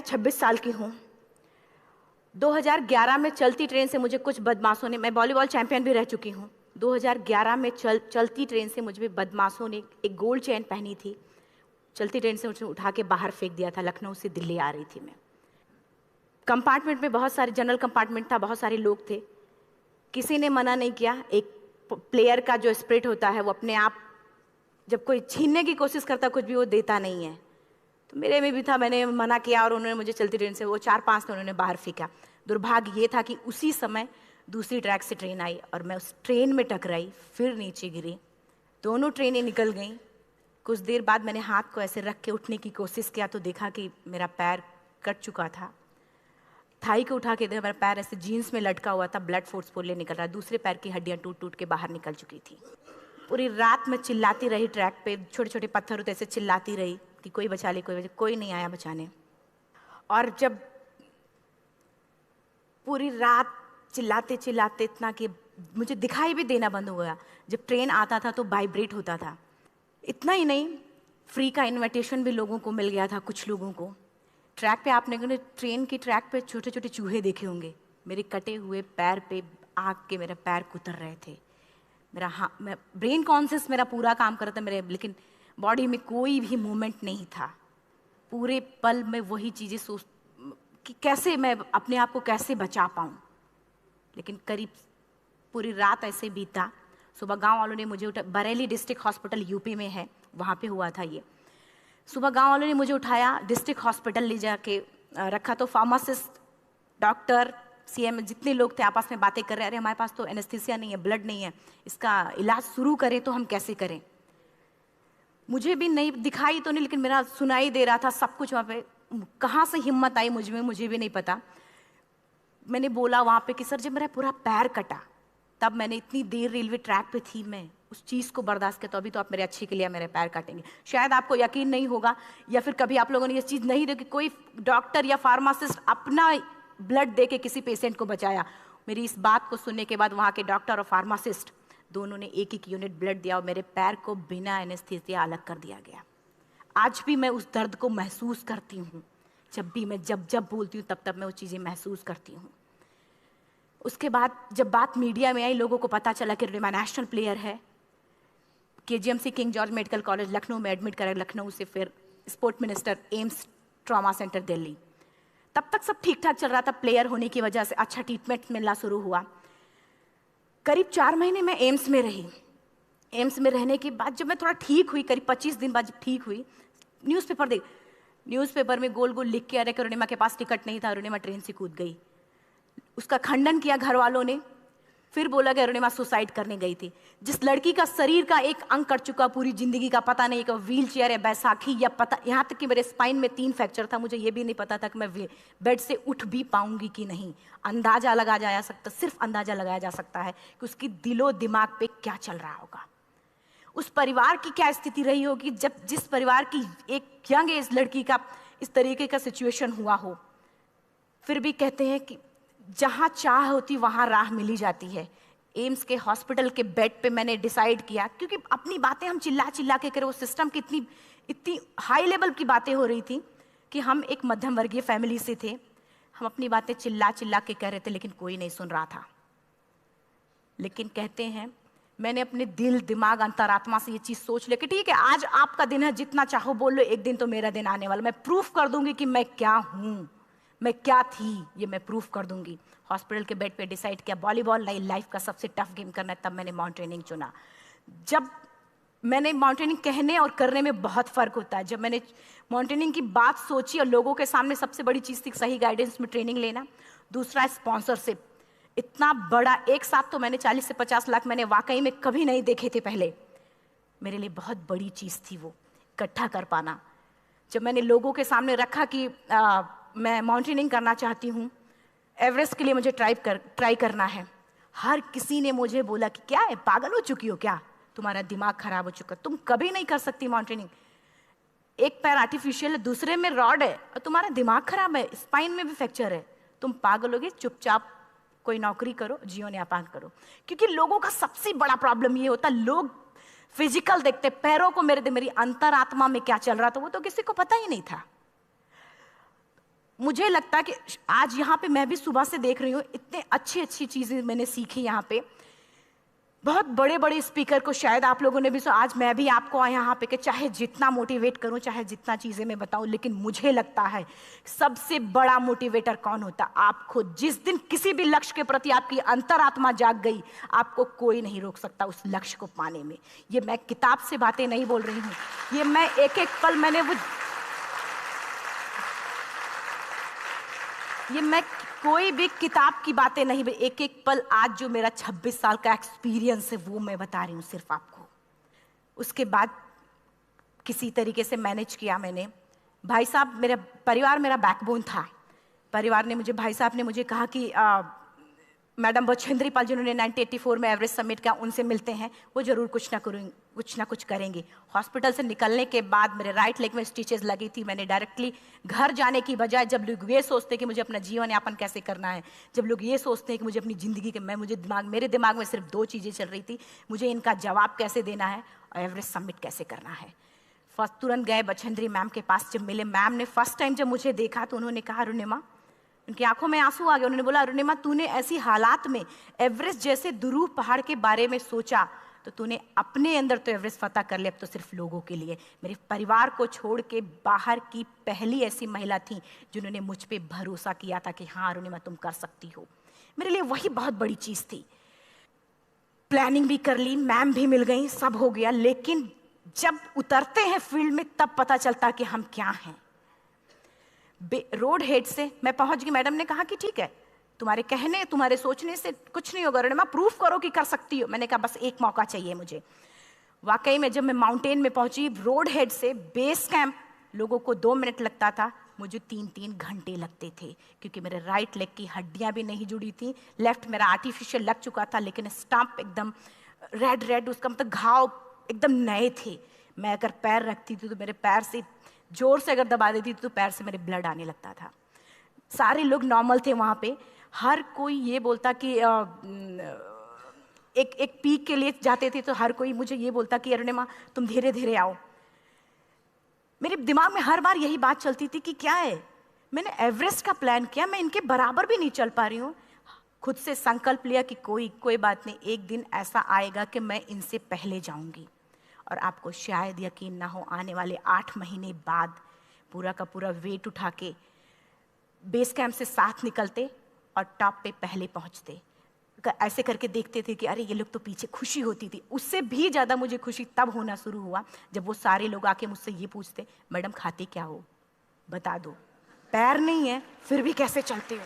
26 साल की हूँ। 2011 में चलती ट्रेन से मुझे कुछ बदमाशों ने, मैं वॉलीबॉल चैंपियन भी रह चुकी हूँ। 2011 में चलती ट्रेन से मुझे बदमाशों ने एक गोल्ड चेन पहनी थी, चलती ट्रेन से मुझे उठा के बाहर फेंक दिया था। लखनऊ से दिल्ली आ रही थी मैं। कंपार्टमेंट में बहुत सारे, जनरल कंपार्टमेंट था, बहुत सारे लोग थे। किसी ने मना नहीं किया। एक प्लेयर का जो स्पिरिट होता है वो अपने आप, जब कोई छीनने की कोशिश करता कुछ भी, वो देता नहीं है। तो मेरे में भी था, मैंने मना किया और उन्होंने मुझे चलती ट्रेन से वो 4-5 थे, उन्होंने बाहर फेंका। दुर्भाग्य ये था कि उसी समय दूसरी ट्रैक से ट्रेन आई और मैं उस ट्रेन में टकराई, फिर नीचे गिरी। दोनों ट्रेनें निकल गईं। कुछ देर बाद मैंने हाथ को ऐसे रख के उठने की कोशिश किया तो देखा कि मेरा पैर कट चुका था। थाई को उठा के देखा, मेरा पैर ऐसे जीन्स में लटका हुआ था, ब्लड फोर्सफुली निकल रहा, दूसरे पैर की हड्डियां टूट टूट के बाहर निकल चुकी थी। पूरी रात मैं चिल्लाती रही ट्रैक पे, छोटे छोटे पत्थर होते ऐसे चिल्लाती रही कि कोई बचा ले, कोई बचा। कोई नहीं आया बचाने। और जब पूरी रात चिल्लाते चिल्लाते इतना कि मुझे दिखाई भी देना बंद हो गया। जब ट्रेन आता था तो वाइब्रेट होता था। इतना ही नहीं, फ्री का इनविटेशन भी लोगों को मिल गया था, कुछ लोगों को। ट्रैक पे आपने ट्रेन की ट्रैक पे छोटे छोटे चूहे देखे होंगे। मेरे कटे हुए पैर पे आग के मेरे पैर कुतर रहे थे। मैं ब्रेन कॉन्शियस मेरा पूरा काम कर रहा था मेरे, लेकिन बॉडी में कोई भी मूवमेंट नहीं था। पूरे पल में वही चीज़ें सोच कि कैसे मैं अपने आप को कैसे बचा पाऊँ। लेकिन करीब पूरी रात ऐसे बीता। सुबह गांव वालों ने मुझे बरेली डिस्ट्रिक्ट हॉस्पिटल यूपी में है, वहाँ पे हुआ था ये। सुबह गांव वालों ने मुझे उठाया, डिस्ट्रिक्ट हॉस्पिटल ले जाके रखा। तो फार्मासिस्ट, डॉक्टर, सीएम, जितने लोग थे आपस में बातें कर रहे हैं, अरे हमारे पास तो एनेस्थीसिया नहीं है, ब्लड नहीं है, इसका इलाज शुरू करें तो हम कैसे करें। मुझे भी नहीं दिखाई तो नहीं, लेकिन मेरा सुनाई दे रहा था सब कुछ वहाँ पे। कहाँ से हिम्मत आई मुझ में, मुझे भी नहीं पता। मैंने बोला वहाँ पे कि सर जब मेरा पूरा पैर कटा, तब मैंने इतनी देर रेलवे ट्रैक पे थी, मैं उस चीज़ को बर्दाश्त किया, तो अभी तो आप मेरे अच्छे के लिए मेरे पैर काटेंगे। शायद आपको यकीन नहीं होगा, या फिर कभी आप लोगों ने ये चीज़ नहीं देखी, कोई डॉक्टर या फार्मासिस्ट अपना ब्लड दे के किसी पेशेंट को बचाया। मेरी इस बात को सुनने के बाद वहाँ के डॉक्टर और फार्मासिस्ट दोनों ने एक एक यूनिट ब्लड दिया और मेरे पैर को बिना एनेस्थीसिया अलग कर दिया गया। आज भी मैं उस दर्द को महसूस करती हूँ। जब भी मैं जब बोलती हूँ तब मैं वो चीज़ें महसूस करती हूँ। उसके बाद जब बात मीडिया में आई, लोगों को पता चला कि रिमा नेशनल प्लेयर है, KGMC king George medical college Lucknow में एडमिट करा, लखनऊ से फिर sport minister, AIIMS trauma centre Delhi. तब तक सब ठीक ठाक चल रहा था। प्लेयर होने की वजह से अच्छा ट्रीटमेंट मिलना शुरू हुआ। करीब 4 महीने मैं एम्स में रही। एम्स में रहने के बाद जब मैं थोड़ा ठीक हुई, करीब 25 दिन बाद जब ठीक हुई, न्यूज़पेपर में गोल गोल लिख के आ रहे कि अरुणिमा के पास टिकट नहीं था, अरुणिमा ट्रेन से कूद गई। उसका खंडन किया घर वालों ने। फिर बोला कि अरुणिमा सुसाइड करने गई थी। जिस लड़की का शरीर का एक अंग कट चुका, पूरी जिंदगी का पता नहीं, कि व्हील चेयर है, बैसाखी, या पता, यहाँ तक कि मेरे स्पाइन में 3 फ्रैक्चर था, मुझे ये भी नहीं पता था कि मैं बेड से उठ भी पाऊंगी कि नहीं। अंदाजा लगाया जा सकता, सिर्फ अंदाजा लगाया जा सकता है कि उसकी दिलो दिमाग पे क्या चल रहा होगा, उस परिवार की क्या स्थिति रही होगी जब जिस परिवार की एक यंग एज लड़की का इस तरीके का सिचुएशन हुआ हो। फिर भी कहते हैं कि जहाँ चाह होती वहाँ राह मिली जाती है। एम्स के हॉस्पिटल के बेड पे मैंने डिसाइड किया, क्योंकि अपनी बातें हम चिल्ला चिल्ला के करें, वो सिस्टम की इतनी हाई लेवल की बातें हो रही थी कि हम एक मध्यम वर्गीय फैमिली से थे। हम अपनी बातें चिल्ला चिल्ला के कह रहे थे, लेकिन कोई नहीं सुन रहा था। लेकिन कहते हैं मैंने अपने दिल, दिमाग, अंतरात्मा से ये चीज़ सोच लिया कि ठीक है, आज आपका दिन है, जितना चाहो बोल लो, एक दिन तो मेरा दिन आने वाला, मैं प्रूफ कर दूंगी कि मैं क्या हूँ, मैं क्या थी, ये मैं प्रूफ कर दूंगी। हॉस्पिटल के बेड पे डिसाइड किया वॉलीबॉल लाइफ का सबसे टफ गेम करना है, तब मैंने माउंटेनिंग चुना। जब मैंने माउंटेनिंग कहने और करने में बहुत फ़र्क होता है। जब मैंने माउंटेनिंग की बात सोची और लोगों के सामने, सबसे बड़ी चीज़ थी सही गाइडेंस में ट्रेनिंग लेना, दूसरा स्पॉन्सरशिप। इतना बड़ा एक साथ तो मैंने 40 से 50 लाख मैंने वाकई में कभी नहीं देखे थे पहले। मेरे लिए बहुत बड़ी चीज़ थी वो इकट्ठा कर पाना। जब मैंने लोगों के सामने रखा कि मैं माउंटेनिंग करना चाहती हूँ, एवरेस्ट के लिए मुझे ट्राई करना है, हर किसी ने मुझे बोला कि क्या है, पागल हो चुकी हो क्या, तुम्हारा दिमाग खराब हो चुका, तुम कभी नहीं कर सकती माउंटेनिंग। एक पैर आर्टिफिशियल है, दूसरे में रॉड है, और तुम्हारा दिमाग खराब है, स्पाइन में भी फ्रैक्चर है, तुम पागल होगे, चुपचाप कोई नौकरी करो, जीवन यापन करो। क्योंकि लोगों का सबसे बड़ा प्रॉब्लम ये होता, लोग फिजिकल देखते, पैरों को मेरी अंतरात्मा में क्या चल रहा था वो तो किसी को पता ही नहीं था। मुझे लगता है कि आज यहाँ पे मैं भी सुबह से देख रही हूँ, इतने अच्छी अच्छी चीज़ें मैंने सीखी यहाँ पे। बहुत बड़े बड़े स्पीकर को शायद आप लोगों ने भी सुना। आज मैं भी आपको यहाँ पे कि चाहे जितना मोटिवेट करूँ, चाहे जितना चीज़ें मैं बताऊँ, लेकिन मुझे लगता है सबसे बड़ा मोटिवेटर कौन होता? आप खुद। जिस दिन किसी भी लक्ष्य के प्रति आपकी अंतरात्मा जाग गई, आपको कोई नहीं रोक सकता उस लक्ष्य को पाने में। ये मैं किताब से बातें नहीं बोल रही हूँ, ये मैं एक एक पल मैंने ये मैं कोई भी किताब की बातें नहीं, एक एक पल आज जो मेरा 26 साल का एक्सपीरियंस है वो मैं बता रही हूँ सिर्फ आपको। उसके बाद किसी तरीके से मैनेज किया मैंने। भाई साहब, मेरा परिवार मेरा बैकबोन था। परिवार ने मुझे, भाई साहब ने मुझे कहा कि मैडम बछेंद्री पाल जिन्होंने 1984 में एवरेस्ट समिट किया, उनसे मिलते हैं, वो जरूर कुछ ना कुछ करेंगे। हॉस्पिटल से निकलने के बाद मेरे राइट लेग में स्टिचेस लगी थी। मैंने डायरेक्टली घर जाने की बजाय, जब लोग ये सोचते हैं कि मुझे अपना जीवन यापन कैसे करना है, जब लोग ये सोचते हैं कि मुझे अपनी ज़िंदगी के, मेरे दिमाग में सिर्फ 2 चीज़ें चल रही थी, मुझे इनका जवाब कैसे देना है और एवरेस्ट समिट कैसे करना है। फर्स्ट तुरंत गए बछेंद्री मैम के पास। जब मिले, मैम ने फर्स्ट टाइम जब मुझे देखा तो उन्होंने कहा, अरुणिमा, उनकी आंखों में आंसू आ गए। उन्होंने बोला, अरुणिमा, तूने ऐसी हालात में एवरेस्ट जैसे दुरूह पहाड़ के बारे में सोचा तो तूने अपने अंदर तो एवरेस्ट फतह कर लिया, अब तो सिर्फ लोगों के लिए। मेरे परिवार को छोड़ के बाहर की पहली ऐसी महिला थी जिन्होंने मुझ पे भरोसा किया था कि हाँ अरुणिमा, तुम कर सकती हो। मेरे लिए वही बहुत बड़ी चीज़ थी। प्लानिंग भी कर ली, मैम भी मिल गई, सब हो गया। लेकिन जब उतरते हैं फील्ड में तब पता चलता कि हम क्या हैं। रोड हेड से मैं पहुंच गई। मैडम ने कहा कि ठीक है, तुम्हारे कहने, तुम्हारे सोचने से कुछ नहीं होगा, अरुणिमा, प्रूफ करो कि कर सकती हो। मैंने कहा बस एक मौका चाहिए मुझे। वाकई में जब मैं माउंटेन में पहुंची, रोड हेड से बेस कैंप लोगों को 2 मिनट लगता था, मुझे 3-3 घंटे लगते थे, क्योंकि मेरे राइट लेग की हड्डियां भी नहीं जुड़ी थी। लेफ्ट मेरा आर्टिफिशियल लग चुका था, लेकिन स्टंप एकदम रेड, उसका मतलब घाव एकदम नए थे। मैं अगर पैर रखती थी तो मेरे पैर से जोर से अगर दबा देती थी तो पैर से मेरे ब्लड आने लगता था। सारे लोग नॉर्मल थे वहाँ पे। हर कोई ये बोलता कि एक पीक के लिए जाते थे तो हर कोई मुझे ये बोलता कि अरुणिमा, तुम धीरे धीरे आओ। मेरे दिमाग में हर बार यही बात चलती थी कि क्या है, मैंने एवरेस्ट का प्लान किया, मैं इनके बराबर भी नहीं चल पा रही हूँ। खुद से संकल्प लिया कि कोई बात नहीं, एक दिन ऐसा आएगा कि मैं इनसे पहले जाऊंगी। और आपको शायद यकीन ना हो, आने वाले 8 महीने बाद पूरा का पूरा वेट उठा के बेस कैंप से साथ निकलते और टॉप पे पहले पहुंचते। ऐसे करके देखते थे कि अरे ये लोग तो पीछे। खुशी होती थी। उससे भी ज़्यादा मुझे खुशी तब होना शुरू हुआ जब वो सारे लोग आके मुझसे ये पूछते, मैडम खाते क्या हो, बता दो, पैर नहीं है फिर भी कैसे चलते हो।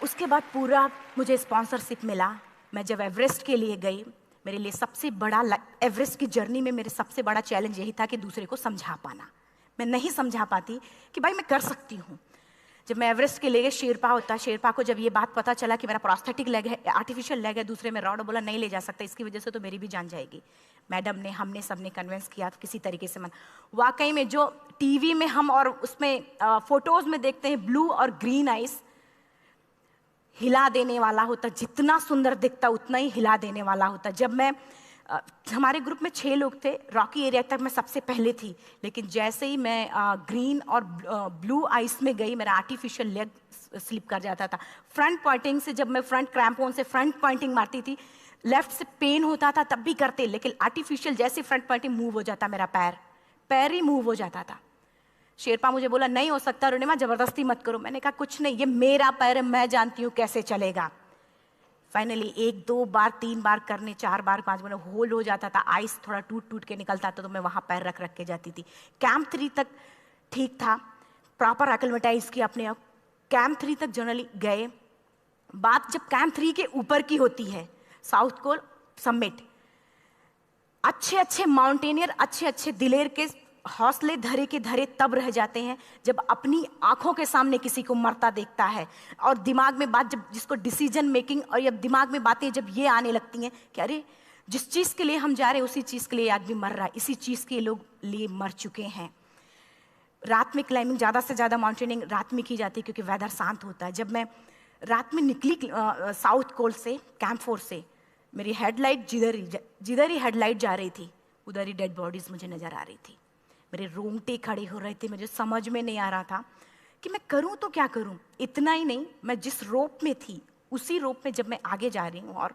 उसके बाद पूरा मुझे स्पॉन्सरशिप मिला। मैं जब एवरेस्ट के लिए गई, मेरे लिए सबसे बड़ा, एवरेस्ट की जर्नी में मेरे सबसे बड़ा चैलेंज यही था कि दूसरे को समझा पाना। मैं नहीं समझा पाती कि भाई मैं कर सकती हूँ। जब मैं एवरेस्ट के लिए, शेरपा होता, शेरपा को जब ये बात पता चला कि मेरा प्रोस्थेटिक लेग है, आर्टिफिशियल लेग है, दूसरे में रॉड, बोला नहीं ले जा सकता, इसकी वजह से तो मेरी भी जान जाएगी। मैडम ने, हमने सबने कन्विंस किया किसी तरीके से। मन वाकई में जो टीवी में हम और उसमें फोटोज़ में देखते हैं, ब्लू और ग्रीन आइस, हिला देने वाला होता। जितना सुंदर दिखता उतना ही हिला देने वाला होता। जब मैं हमारे ग्रुप में 6 लोग थे, रॉकी एरिया तक मैं सबसे पहले थी, लेकिन जैसे ही मैं ग्रीन और ब्लू आइस में गई, मेरा आर्टिफिशियल लेग स्लिप कर जाता था। फ्रंट पॉइंटिंग से, जब मैं फ्रंट क्रैम्पोन से फ्रंट पॉइंटिंग मारती थी, लेफ्ट से पेन होता था तब भी करते, लेकिन आर्टिफिशियल जैसे फ्रंट पॉइंटिंग मूव हो जाता, मेरा पैर ही मूव हो जाता था। शेरपा मुझे बोला नहीं हो सकता अरुणिमा, जबरदस्ती मत करो। मैंने कहा कुछ नहीं, ये मेरा पैर है, मैं जानती हूँ कैसे चलेगा। फाइनली 1, 2 बार, 3 बार करने, 4 बार, 5 बार होल हो जाता था। आइस थोड़ा टूट के निकलता था तो मैं वहाँ पैर रख के जाती थी। कैंप 3 तक ठीक था, प्रॉपर एक्लेमेटाइज किया अपने आप। कैंप 3 तक जनरली गए। बात जब कैंप 3 के ऊपर की होती है, साउथ कोल समिट, अच्छे माउंटेनियर, अच्छे दिलेर के हौसले धरे के धरे तब रह जाते हैं जब अपनी आंखों के सामने किसी को मरता देखता है, और दिमाग में बात, जब जिसको डिसीजन मेकिंग, और जब दिमाग में बातें जब ये आने लगती हैं कि अरे जिस चीज़ के लिए हम जा रहे हैं उसी चीज़ के लिए आदमी मर रहा है, इसी चीज़ के लोग लिए मर चुके हैं। रात में क्लाइंबिंग, ज़्यादा से ज़्यादा माउंटेनिंग रात में की जाती है क्योंकि वेदर शांत होता है। जब मैं रात में निकली साउथ कोल से, कैंप 4 से, मेरी हेडलाइट जिधर ही हेडलाइट जा रही थी उधर ही डेड बॉडीज मुझे नज़र आ रही थी। मेरे रोंगटे खड़े हो रहे थे, मुझे समझ में नहीं आ रहा था कि मैं करूं तो क्या करूं। इतना ही नहीं, मैं जिस रोप में थी उसी रोप में जब मैं आगे जा रही हूं और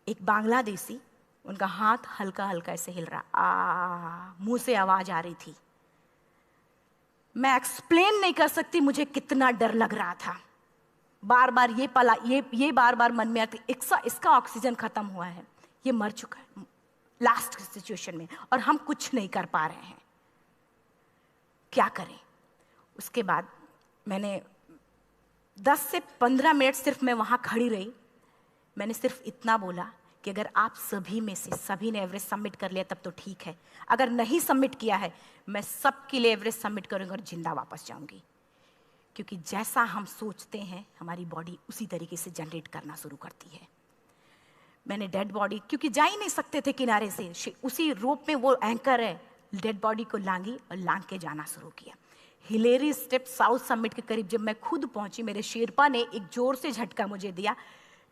एक बांग्लादेशी, उनका हाथ हल्का हल्का ऐसे हिल रहा, मुंह से आवाज आ रही थी। मैं एक्सप्लेन नहीं कर सकती मुझे कितना डर लग रहा था। बार बार ये बार बार मन में आती, इसका ऑक्सीजन खत्म हुआ है, ये मर चुका है लास्ट सिचुएशन में, और हम कुछ नहीं कर पा रहे हैं, क्या करें। उसके बाद मैंने 10 से 15 मिनट सिर्फ मैं वहां खड़ी रही। मैंने सिर्फ इतना बोला कि अगर आप सभी में से सभी ने एवरेस्ट सबमिट कर लिया तब तो ठीक है, अगर नहीं सबमिट किया है मैं सबके लिए एवरेस्ट सबमिट करूंगी और जिंदा वापस जाऊंगी। क्योंकि जैसा हम सोचते हैं हमारी बॉडी उसी तरीके से जनरेट करना शुरू करती है। मैंने डेड बॉडी, क्योंकि जा ही नहीं सकते थे किनारे से, उसी रोप में वो एंकर है, डेड बॉडी को लांगी और लांग के जाना शुरू किया। हिलेरी स्टेप साउथ समिट के करीब जब मैं खुद पहुंची, मेरे शेरपा ने एक जोर से झटका मुझे दिया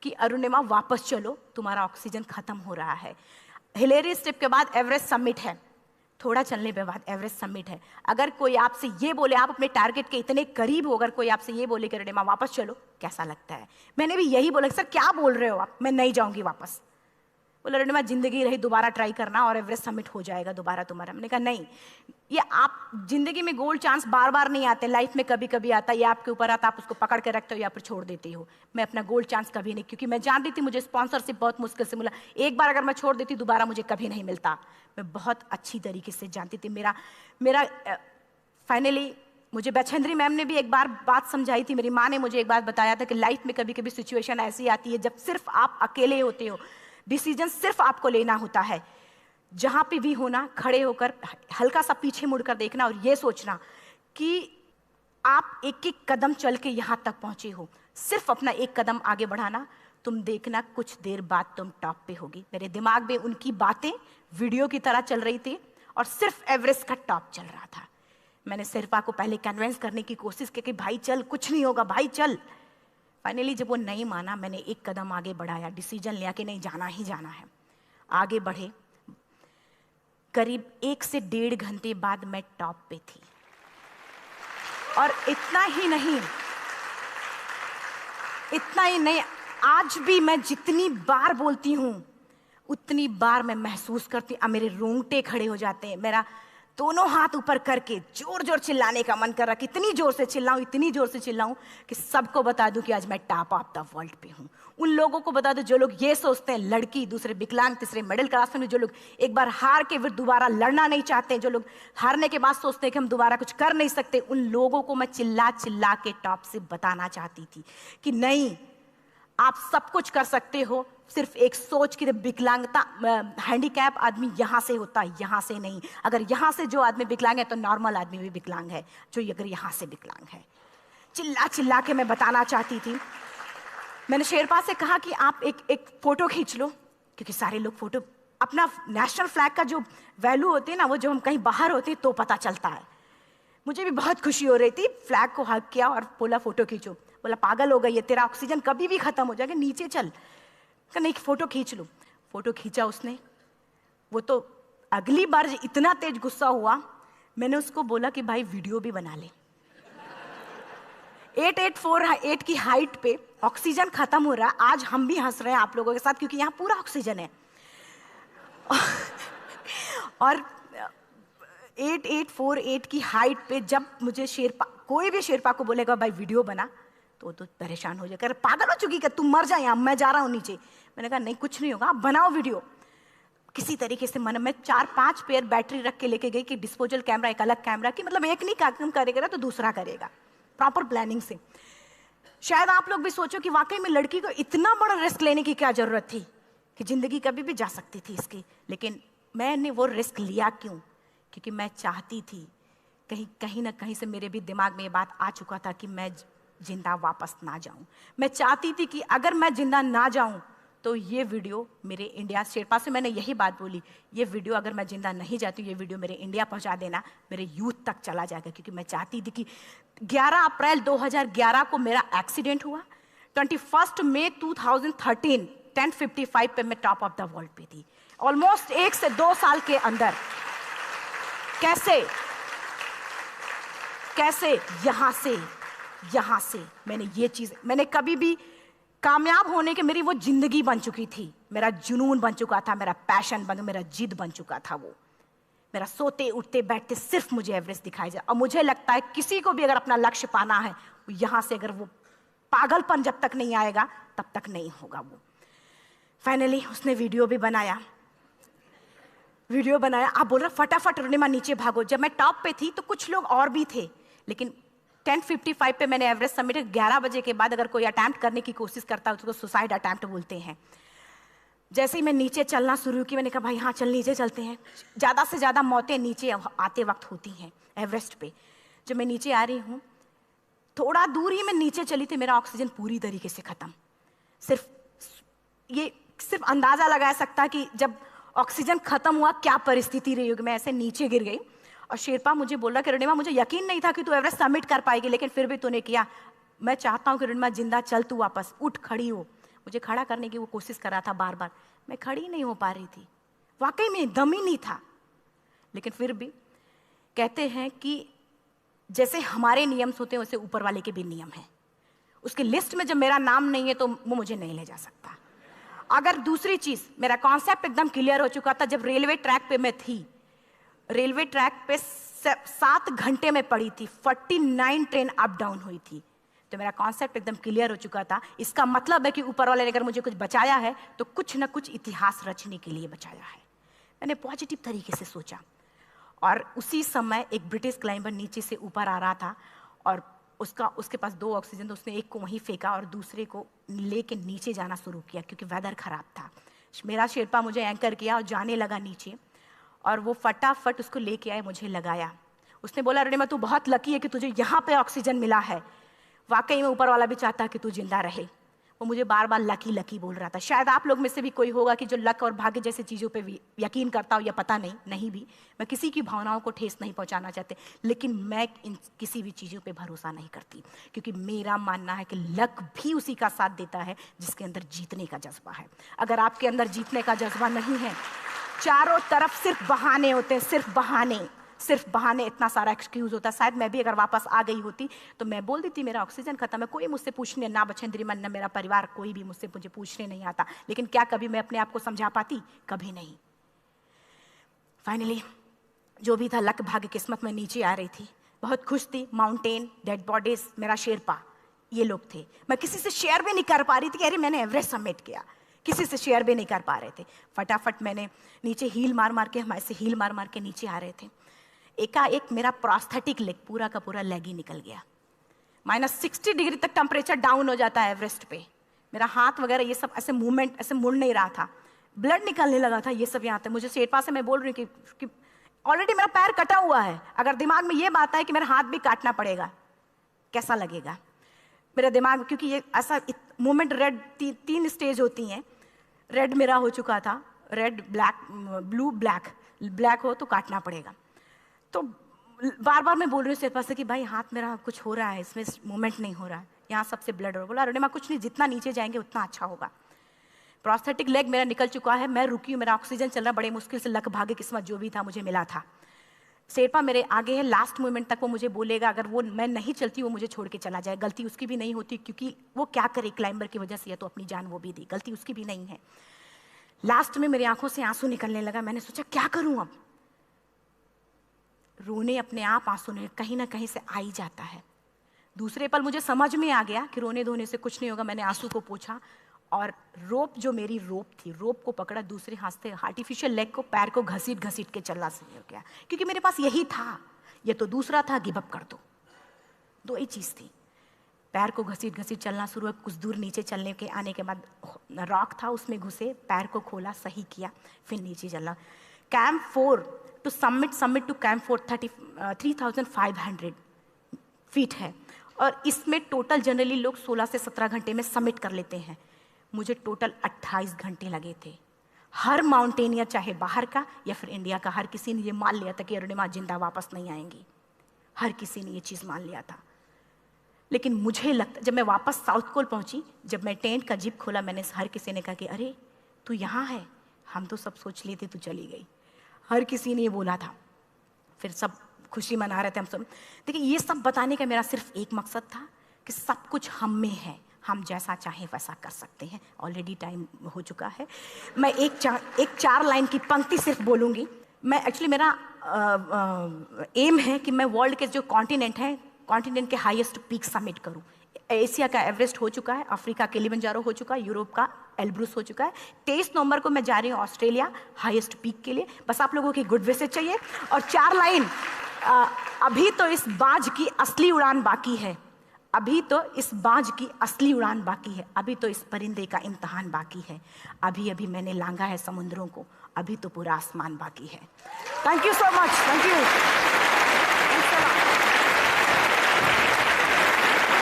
कि अरुणिमा वापस चलो, तुम्हारा ऑक्सीजन खत्म हो रहा है। हिलेरी स्टेप के बाद एवरेस्ट समिट है, थोड़ा चलने के बाद एवरेस्ट समिट है। अगर कोई आपसे ये बोले, आप अपने टारगेट के इतने करीब हो, अगर कोई आपसे ये बोले कि अरुणिमा वापस चलो, कैसा लगता है। मैंने भी यही बोला, सर क्या बोल रहे हो आप, मैं नहीं जाऊंगी वापस। बोला अरुणिमा जिंदगी रही, दोबारा ट्राई करना और एवरेस्ट समिट हो जाएगा दोबारा तुम्हारा। मैंने कहा नहीं, ये आप जिंदगी में गोल्ड चांस बार बार नहीं आते, लाइफ में कभी कभी आता है, ये आपके ऊपर आता, आप उसको पकड़ के रखते हो या फिर छोड़ देते हो। मैं अपना गोल्ड चांस कभी नहीं, क्योंकि मैं जानती थी मुझे स्पॉन्सरशिप बहुत मुश्किल से मिला, एक बार अगर मैं छोड़ देती दोबारा मुझे कभी नहीं मिलता। मैं बहुत अच्छी तरीके से जानती थी। मेरा फाइनली मुझे बछेंद्री मैम ने भी एक बार बात समझाई थी, मेरी माँ ने मुझे एक बात बताया था कि लाइफ में कभी कभी सिचुएशन ऐसी आती है जब सिर्फ आप अकेले होते हो, डिसीजन सिर्फ आपको लेना होता है। जहां पे भी होना, खड़े होकर हल्का सा पीछे मुड़कर देखना और ये सोचना कि आप एक एक कदम चल के यहां तक पहुंचे हो, सिर्फ अपना एक कदम आगे बढ़ाना, तुम देखना कुछ देर बाद तुम टॉप पे होगी। मेरे दिमाग में उनकी बातें वीडियो की तरह चल रही थी और सिर्फ एवरेस्ट का टॉप चल रहा था। मैंने शेरपा को पहले कन्विंस करने की कोशिश की कि भाई चल, कुछ नहीं होगा भाई चल। फाइनली जब वो नहीं माना, मैंने एक कदम आगे बढ़ाया, डिसीजन लिया कि नहीं जाना ही जाना है। आगे बढ़े, करीब 1 से 1.5 घंटे बाद मैं टॉप पे थी। और इतना ही नहीं, आज भी मैं जितनी बार बोलती हूं उतनी बार मैं महसूस करती हूं, मेरे रोंगटे खड़े हो जाते हैं, मेरा दोनों हाथ ऊपर करके जोर जोर चिल्लाने का मन कर रहा, कितनी जोर से चिल्लाऊं कि सबको बता दूं कि आज मैं टॉप ऑफ द वर्ल्ड पे हूं। उन लोगों को बता दो जो लोग ये सोचते हैं, लड़की, दूसरे विकलांग, तीसरे मिडिल क्लास में, जो लोग एक बार हार के फिर दोबारा लड़ना नहीं चाहते, जो लोग हारने के बाद सोचते हैं कि हम दोबारा कुछ कर नहीं सकते, उन लोगों को मैं चिल्ला चिल्ला के टॉप से बताना चाहती थी कि नहीं, आप सब कुछ कर सकते हो, सिर्फ एक सोच की विकलांगता, हैंडीकैप आदमी यहां से होता है, यहां से नहीं। अगर यहां से जो आदमी विकलांग है तो नॉर्मल आदमी भी विकलांग है, जो अगर यहां से विकलांग है। चिल्ला चिल्ला के मैं बताना चाहती थी। मैंने शेरपा से कहा कि आप एक फोटो खींच लो, क्योंकि सारे लोग फोटो, अपना नेशनल फ्लैग का जो वैल्यू होती है ना, वो जो हम कहीं बाहर होते हैं तो पता चलता है। मुझे भी बहुत खुशी हो रही थी, फ्लैग को हग किया और बोला फोटो खींचो। बोला पागल हो गई है, तेरा ऑक्सीजन कभी भी खत्म हो जाएगा, नीचे चल। नहीं, फोटो खींच लो। फोटो खींचा उसने। वो तो अगली बार इतना तेज गुस्सा हुआ, मैंने उसको बोला कि भाई वीडियो भी बना ले। 8848 की हाइट पे ऑक्सीजन खत्म हो रहा है, आज हम भी हंस रहे हैं आप लोगों के साथ क्योंकि यहाँ पूरा ऑक्सीजन है। और 8848 की हाइट पे जब मुझे शेरपा, कोई भी शेरपा को बोलेगा भाई वीडियो बना, तो परेशान हो जाएगा, पागल हो चुकी, कि तुम मर जाए, यहाँ मैं जा रहा हूँ नीचे। मैंने कहा नहीं, कुछ नहीं होगा, आप बनाओ वीडियो। किसी तरीके से मैं 4-5 पेयर बैटरी रख के लेके गई कि डिस्पोजल कैमरा, एक अलग कैमरा, कि मतलब एक नहीं काम करेगा तो दूसरा करेगा, प्रॉपर प्लानिंग से। शायद आप लोग भी सोचो कि वाकई में लड़की को इतना बड़ा रिस्क लेने की क्या जरूरत थी, कि जिंदगी कभी भी जा सकती थी इसकी। लेकिन मैंने वो रिस्क लिया क्यों? क्योंकि मैं चाहती थी, कहीं ना कहीं से मेरे भी दिमाग में ये बात आ चुका था कि मैं जिंदा वापस ना जाऊं। मैं चाहती थी कि अगर मैं जिंदा ना जाऊं तो ये वीडियो मेरे इंडिया, शेरपा से मैंने यही बात बोली, ये वीडियो अगर मैं जिंदा नहीं जाती, ये वीडियो मेरे इंडिया पहुंचा देना, मेरे यूथ तक चला जाएगा। क्योंकि मैं चाहती थी कि 11 अप्रैल 2011 को मेरा एक्सीडेंट हुआ, 21 मई 2013 10:55 पे मैं टॉप ऑफ द वर्ल्ड पे थी। ऑलमोस्ट 1 से 2 साल के अंदर कैसे कैसे? यहाँ से मैंने ये चीज, मैंने कभी भी कामयाब होने के, मेरी वो जिंदगी बन चुकी थी, मेरा जुनून बन चुका था, मेरा पैशन मेरा जिद बन चुका था। वो मेरा सोते उठते बैठते सिर्फ मुझे एवरेस्ट दिखाई जाए। और मुझे लगता है किसी को भी अगर अपना लक्ष्य पाना है, यहां से अगर वो पागलपन जब तक नहीं आएगा तब तक नहीं होगा। वो फाइनली उसने वीडियो भी बनाया, आप बोल रहे फटाफट अरुणिमा नीचे भागो। जब मैं टॉप पे थी तो कुछ लोग और भी थे, लेकिन 10:55 पे मैंने एवरेस्ट समिट, 11 बजे के बाद अगर कोई अटैम्प्ट करने की कोशिश करता है उसको सुसाइड अटैम्प्ट बोलते हैं। जैसे ही मैं नीचे चलना शुरू की, मैंने कहा भाई हाँ चल नीचे चलते हैं। ज़्यादा से ज़्यादा मौतें नीचे आते वक्त होती हैं एवरेस्ट पे। जब मैं नीचे आ रही हूँ, थोड़ा दूर ही मैं नीचे चली थी, मेरा ऑक्सीजन पूरी तरीके से ख़त्म। सिर्फ अंदाज़ा लगा सकता कि जब ऑक्सीजन ख़त्म हुआ क्या परिस्थिति रही होगी। मैं ऐसे नीचे गिर गई और शेरपा मुझे बोला कि अरुणिमा मुझे यकीन नहीं था कि तू एवरेस्ट समिट कर पाएगी, लेकिन फिर भी तूने किया। मैं चाहता हूँ कि अरुणिमा जिंदा चल, तू वापस उठ, खड़ी हो। मुझे खड़ा करने की वो कोशिश कर रहा था बार बार, मैं खड़ी नहीं हो पा रही थी, वाकई में दम ही नहीं था। लेकिन फिर भी कहते हैं कि जैसे हमारे नियम होते हैं वैसे ऊपर वाले के भी नियम हैं। उसकी लिस्ट में जब मेरा नाम नहीं है तो वो मुझे नहीं ले जा सकता। अगर दूसरी चीज, मेरा कॉन्सेप्ट एकदम क्लियर हो चुका था। जब रेलवे ट्रैक पे मैं थी, रेलवे ट्रैक पे 7 घंटे में पड़ी थी, 49 ट्रेन अप डाउन हुई थी, तो मेरा कॉन्सेप्ट एकदम क्लियर हो चुका था। इसका मतलब है कि ऊपर वाले ने अगर मुझे कुछ बचाया है तो कुछ ना कुछ इतिहास रचने के लिए बचाया है। मैंने पॉजिटिव तरीके से सोचा। और उसी समय एक ब्रिटिश क्लाइंबर नीचे से ऊपर आ रहा था और उसके पास 2 ऑक्सीजन, तो उसने एक को वहीं फेंका और दूसरे को लेके नीचे जाना शुरू किया क्योंकि वेदर खराब था। मेरा शेरपा मुझे एंकर किया और जाने लगा नीचे, और वो फटाफट उसको लेके आए, मुझे लगाया। उसने बोला अरुणिमा तू बहुत लकी है कि तुझे यहाँ पे ऑक्सीजन मिला है। वाकई में ऊपर वाला भी चाहता है कि तू जिंदा रहे। वो मुझे बार बार लकी लकी बोल रहा था। शायद आप लोग में से भी कोई होगा कि जो लक और भाग्य जैसी चीज़ों पे यकीन करता हो, या पता नहीं भी। मैं किसी की भावनाओं को ठेस नहीं पहुंचाना चाहती, लेकिन मैं इन किसी भी चीज़ों पे भरोसा नहीं करती, क्योंकि मेरा मानना है कि लक भी उसी का साथ देता है जिसके अंदर जीतने का जज्बा है। अगर आपके अंदर जीतने का जज्बा नहीं है, चारों तरफ सिर्फ बहाने होते हैं, सिर्फ बहाने, इतना सारा एक्सक्यूज होता है। शायद मैं भी अगर वापस आ गई होती तो मैं बोल देती मेरा ऑक्सीजन खत्म है, कोई मुझसे पूछने ना, बछेंद्री मन, ना मेरा परिवार, कोई भी मुझे पूछने नहीं आता। लेकिन क्या कभी मैं अपने आप को समझा पाती? कभी नहीं। फाइनली जो भी था, लक भाग्य किस्मत में नीचे आ रही थी, बहुत खुश थी। माउंटेन, डेड बॉडीज, मेरा शेरपा, ये लोग थे। मैं किसी से शेयर भी नहीं कर पा रही थी कि अरे मैंने एवरेस्ट सबमिट किया, किसी से शेयर भी नहीं कर पा रहे थे। फटाफट मैंने नीचे हील मार के, हमारे से हील मार के नीचे आ रहे थे। एकाएक मेरा प्रोस्थेटिक लेग, पूरा का पूरा लेग ही निकल गया। -60 डिग्री तक टेम्परेचर डाउन हो जाता है एवरेस्ट पे। मेरा हाथ वगैरह ये सब ऐसे मूवमेंट, ऐसे मुड़ नहीं रहा था, ब्लड निकलने लगा था, ये सब यहाँ था। मुझे शेरपा से मैं बोल रही हूँ कि ऑलरेडी मेरा पैर कटा हुआ है, अगर दिमाग में ये बात है कि मेरा हाथ भी काटना पड़ेगा, कैसा लगेगा मेरा दिमाग। क्योंकि ये ऐसा मूवमेंट, रेड 3 स्टेज होती हैं। रेड मेरा हो चुका था, रेड, ब्लैक, ब्लू, ब्लैक हो तो काटना पड़ेगा। तो बार बार मैं बोल रही हूँ शेरपा से कि भाई हाथ मेरा कुछ हो रहा है, इसमें मूवमेंट नहीं हो रहा है, यहाँ सबसे ब्लड हो रहा है। बोला अरुणिमा कुछ नहीं, जितना नीचे जाएंगे उतना अच्छा होगा। प्रोस्थेटिक लेग मेरा निकल चुका है, मैं रुकी हूँ, मेरा ऑक्सीजन चल रहा, बड़े मुश्किल से, लक भाग्य किस्मत जो भी था मुझे मिला था। शेरपा मेरे आगे है, लास्ट मोमेंट तक वो मुझे बोलेगा, अगर वो मैं नहीं चलती वो मुझे छोड़ के चला जाए। गलती उसकी भी नहीं होती, क्योंकि वो क्या करे, क्लाइंबर की वजह से या तो अपनी जान वो भी दी, गलती उसकी भी नहीं है। लास्ट में मेरी आंखों से आंसू निकलने लगा। मैंने सोचा क्या करूं अब, रोने अपने आप आंसू ने कहीं ना कहीं से आ ही जाता है। दूसरे पल मुझे समझ में आ गया कि रोने धोने से कुछ नहीं होगा। मैंने आंसू को पोंछा और रोप, जो मेरी रोप थी, रोप को पकड़ा, दूसरे हाथ से आर्टिफिशियल लेग को, पैर को घसीट के चलना शुरू हो गया, क्योंकि मेरे पास यही था। ये तो दूसरा था, गिव अप कर दो ही चीज़ थी। पैर को घसीट चलना शुरू हुआ। कुछ दूर नीचे चलने के आने के बाद रॉक था, उसमें घुसे, पैर को खोला, सही किया, फिर नीचे चला। Camp 4 to summit to camp 4 3500 feet है, और इसमें टोटल जनरली लोग 16 से 17 घंटे में समिट कर लेते हैं। मुझे टोटल 28 घंटे लगे थे। हर माउंटेनियर, चाहे बाहर का या फिर इंडिया का, हर किसी ने ये मान लिया था कि अरुणिमा जिंदा वापस नहीं आएंगी। हर किसी ने ये चीज़ मान लिया था। लेकिन मुझे लगता, जब मैं वापस साउथ पोल पहुंची, जब मैं टेंट का जिप खोला, मैंने हर किसी ने कहा कि अरे तू यहाँ है, हम तो सब सोच लिए थे तू चली गई। हर किसी ने ये बोला था। फिर सब खुशी मना रहे थे हम सब। देखिए, ये सब बताने का मेरा सिर्फ एक मकसद था कि सब कुछ हम में है, हम जैसा चाहें वैसा कर सकते हैं। ऑलरेडी टाइम हो चुका है। मैं एक चार लाइन की पंक्ति सिर्फ बोलूँगी। मैं एक्चुअली मेरा एम है कि मैं वर्ल्ड के जो कॉन्टिनेंट हैं, कॉन्टिनेंट के हाईएस्ट पीक समिट करूं। एशिया का एवरेस्ट हो चुका है, अफ्रीका किलिमंजारो हो चुका है, यूरोप का एल्ब्रूस हो चुका है। 23 नवंबर को मैं जा रही हूँ ऑस्ट्रेलिया हाईएस्ट पीक के लिए। बस आप लोगों की गुड विशेस चाहिए। और 4 लाइन, अभी तो इस बाज की असली उड़ान बाकी है, अभी तो इस बाज की असली उड़ान बाकी है, अभी तो इस परिंदे का इम्तहान बाकी है, अभी अभी मैंने लांघा है समुद्रों को, अभी तो पूरा आसमान बाकी है। Thank you so much, thank you.